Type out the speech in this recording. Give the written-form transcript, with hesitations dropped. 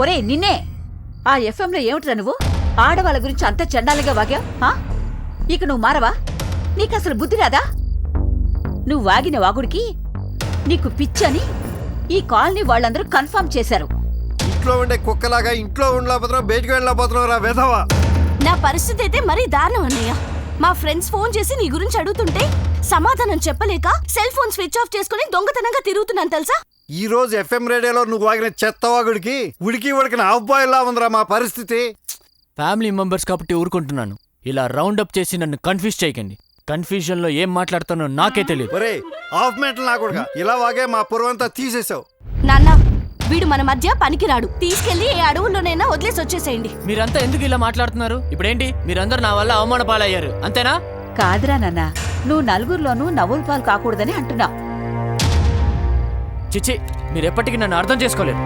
ఒరే నిన్నే! ఆ ఎఫ్ఎంలో ఏమిట్రా నువ్వు ఆడవాళ్ళ గురించి అంత చండాలంగా వాగావు? ఇక నువ్వు మారవా? నీకసలు బుద్ధి రాదా? నువ్వు వాగిన వాగుడికి నీకు పిచ్చని ఈ కాలనీ వాళ్ళందరూ కన్ఫర్మ్ చేశారు. ఇంట్లో ఉండే కుక్కలాగా ఇంట్లో ఉండలేకపోతున్నావు, బయటకు వెళ్ళలేకపోతున్నావు రా వెధవా. నా పరిస్థితి అయితే మరీ దారుణం అన్నయ్య. మా ఫ్రెండ్స్ ఫోన్ చేసి నీ గురించి అడుగుతుంటే సమాధానం చెప్పలేక సెల్ ఫోన్ స్విచ్ ఆఫ్ చేసుకుని దొంగతనంగా తిరుగుతున్నాను తెలుసా? ఈ రోజు ఎఫ్ఎం రేడియోలో నువ్వు వాగిన చెత్తవాగుడికి ఉడికిన ఆఫ్బాయిల్లా ఉందిరా మా పరిస్థితి. ఫ్యామిలీ మెంబర్స్ కాబట్టి ఊరుకుంటున్నాను. ఇలా రౌండ్ అప్ చేసి నన్ను కన్ఫ్యూజ్ చేయకండి. కన్ఫ్యూజన్ లో ఏం మాట్లాడుతానో నాకే తెలియదు. ఒరే హాఫ్ మెంటల్ నా కొడుకా, ఇలా వాగే మా పూర్వంతా తీసేసావు. నాన్న, వీడు మన మధ్య పనికిరాడు. తీసుకెళ్లి ఏ అడవుల్లోనైనా వదిలేసి వచ్చేసేయండి. మీరంతా ఎందుకు ఇలా మాట్లాడుతున్నారు? ఇప్పుడేంటి మీరందరూ నా వల్ల అవమాన పాలయ్యారు అంతేనా? కాదురా నాన్న, నువ్వు నలుగురిలోనూ నవ్వుల పాలు కాకూడదని అంటున్నావు. చిచ్చి, మీరెప్పటికీ నన్ను అర్థం చేసుకోలేరు.